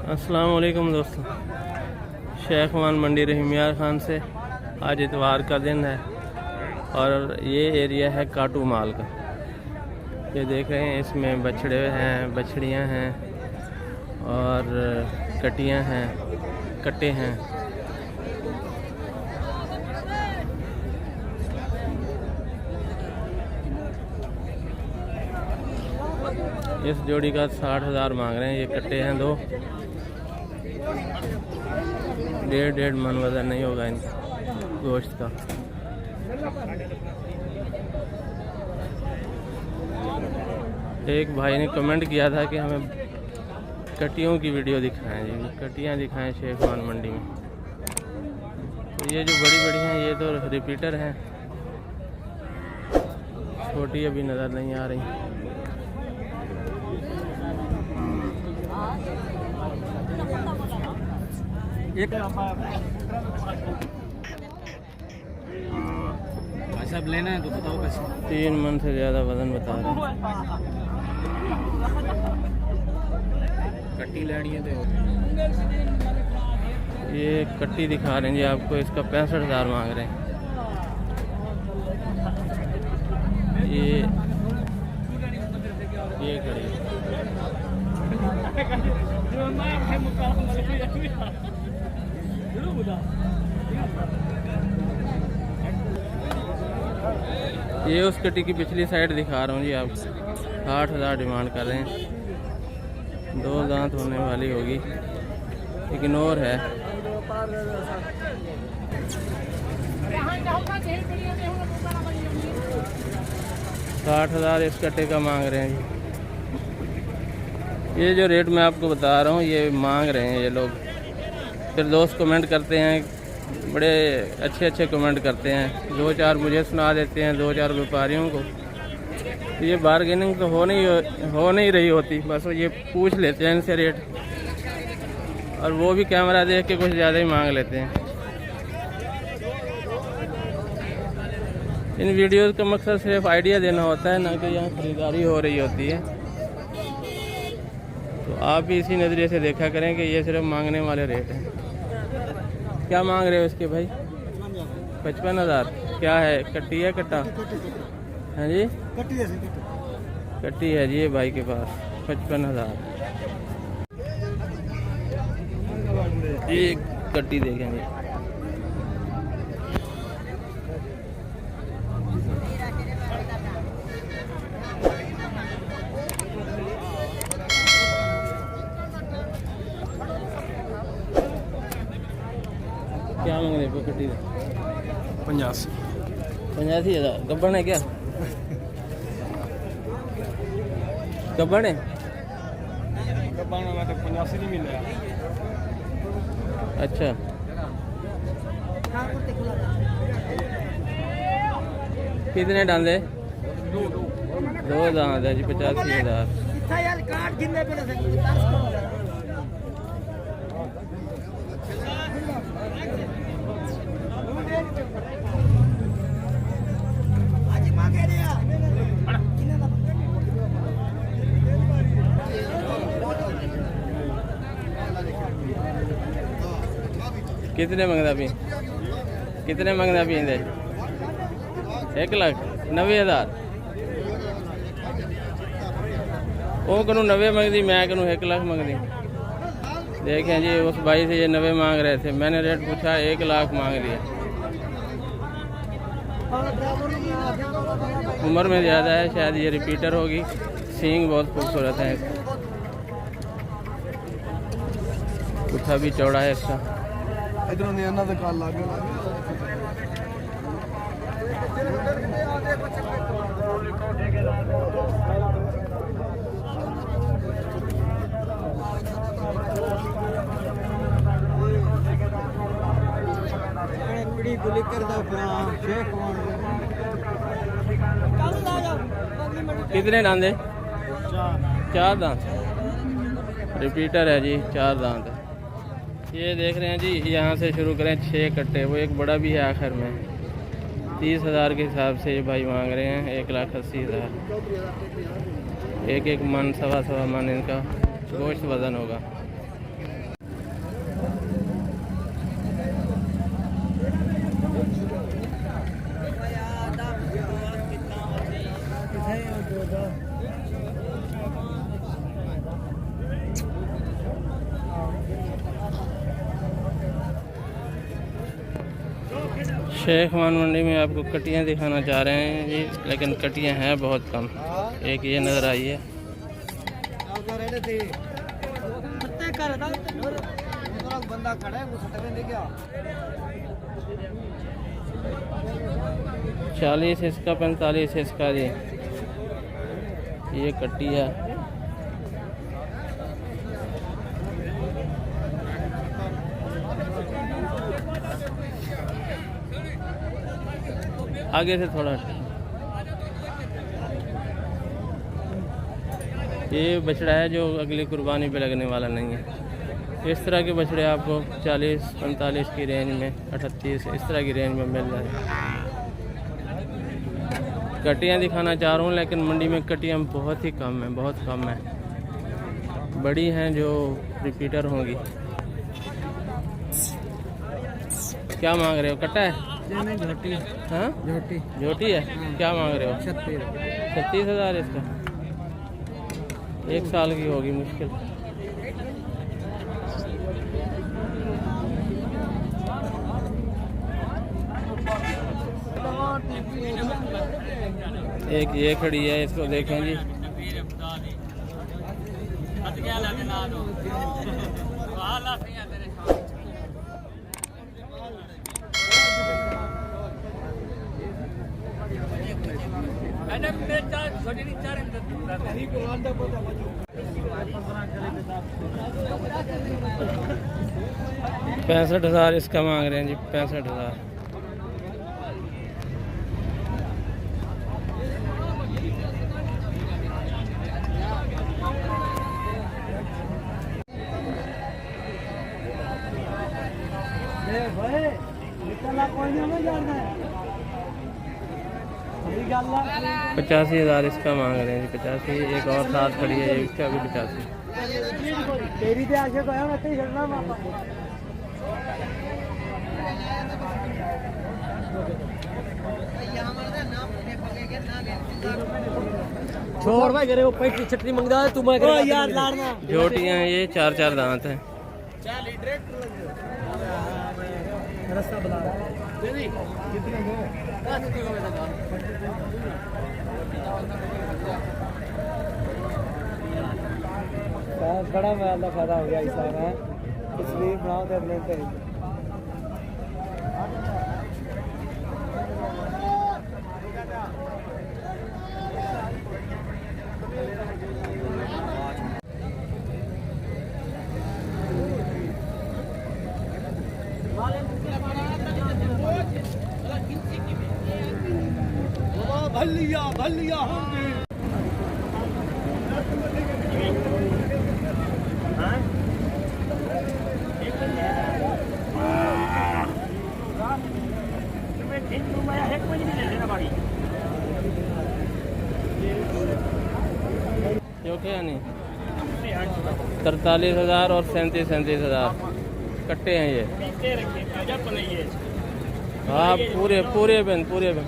अस्सलाम वालेकुम दोस्तों, शेख मान मंडी रहीमियार खान से आज इतवार का दिन है और ये एरिया है काटू माल का। ये देख रहे हैं, इसमें बछड़े हैं, बछड़ियां हैं और कटियां हैं, कट्टे हैं। इस जोड़ी का 60,000 मांग रहे हैं। ये कट्टे हैं दो, 1.5 मन वजन नहीं होगा इनका गोश्त का। एक भाई ने कमेंट किया था कि हमें कटियों की वीडियो दिखाएं जी, कटियां दिखाएं शेख मान मंडी में। तो ये जो बड़ी बड़ी हैं ये तो रिपीटर हैं, छोटी अभी नज़र नहीं आ रही। सब लेना है तो बताओ कैसे। 3 मन से ज़्यादा वजन बता रहे हैं। कट्टी लेनी है तो ये कट्टी दिखा रहे हैं जी आपको, इसका 65,000 मांग रहे हैं। ये खड़ी ये उस कटी की पिछली साइड दिखा रहा हूँ जी आपको। 60,000 डिमांड कर रहे हैं। 2 दांत होने वाली होगी, इग्नोर है। 60,000 इस कट्टे का मांग रहे हैं जी। ये जो रेट मैं आपको बता रहा हूँ ये मांग रहे हैं ये लोग। फिर दोस्त कमेंट करते हैं, बड़े अच्छे अच्छे कमेंट करते हैं, 2-4 मुझे सुना देते हैं, 2-4 व्यापारियों को। तो ये बार्गेनिंग तो हो नहीं रही होती, बस वो ये पूछ लेते हैं इनसे रेट, और वो भी कैमरा देख के कुछ ज़्यादा ही मांग लेते हैं। इन वीडियोज़ का मकसद सिर्फ आइडिया देना होता है, ना कि यहाँ खरीदारी हो रही होती है। तो आप भी इसी नज़रिए से देखा करें कि ये सिर्फ मांगने वाले रेट हैं। क्या मांग रहे हो इसके भाई? 55,000। क्या है, कट्टी है कट्टा? हाँ जी, कट्टी है जी ये भाई के पास। 55,000 ये कट्टी देखेंगे। क्या मांग रहे कट्टी का? 85,000। गब्बन है क्या? गब्बन है? गब्बन में तो 85 नहीं मिल रहा। अच्छा, कितने डांदे? 2 दांत है जी। 85,000। कितने मंगदा भी? कितने मंगदा भी? 1,90,000। वो करूँ 90 मंगदी, मैं करूँ 1,00,000 मंगदी। देखें जी, उस भाई से ये 90 मांग रहे थे, मैंने रेट पूछा 1,00,000 मांग लिया। उम्र में ज़्यादा है, शायद ये रिपीटर होगी। सींग बहुत खूबसूरत है, पुट्ठा भी चौड़ा है इसका। इधरों ने अन्ना दुकान लागे कितने दांत? 4 दांत। रिपीटर है जी, 4 दांत है। ये देख रहे हैं जी, यहाँ से शुरू करें 6 कट्टे, वो एक बड़ा भी है आखिर में। 30,000 के हिसाब से ये भाई मांग रहे हैं। 1,80,000। एक मन 1.25 मन इनका गोश्त वज़न होगा। शेख मान मंडी में आपको कटियां दिखाना चाह रहे हैं जी, लेकिन कटियां हैं बहुत कम। एक ये नज़र आई है। बंदा खड़ा है वो 40 इसका, 45 इसका जी। ये कट्टी है। आगे से थोड़ा ये बछड़ा है जो अगली कुर्बानी पे लगने वाला नहीं है। इस तरह के बछड़े आपको 40-45 की रेंज में, 38 इस तरह की रेंज में मिल जाए। कटियां दिखाना चाह रहा हूँ, लेकिन मंडी में कटियां बहुत ही कम है, बहुत कम है। बड़ी हैं जो रिपीटर होंगी। क्या मांग रहे हो? कट्टा है? झोटी। हाँ झोटी झोटी है। क्या मांग रहे हो? 36,000 इसका। 1 साल की होगी मुश्किल। एक ये खड़ी है, इसको देखें जी। $65,000 इसका मांग रहे हैं जी, 65,000। $85,000 इसका मांग रहे हैं जी, 85। एक और साथ खड़ी है, इसका भी 85। तेरी ते आशे को मैं ते छड़ना पापा छोड़ भाई करे वो पैट की छटनी मंगदा है तू मैं करे यार लाड़ना। झोटियां ये 4-4 दांत हैं। रास्ता बता दे कितने में बड़ा मैं फायदा हो गया इस है, इसलिए बनाओ तो लेते हैं। भलिया भलिया होंगे जो क्या नहीं 43,000 और 37,000 कट्टे हैं ये। हाँ पूरे पूरे बन पूरे बन।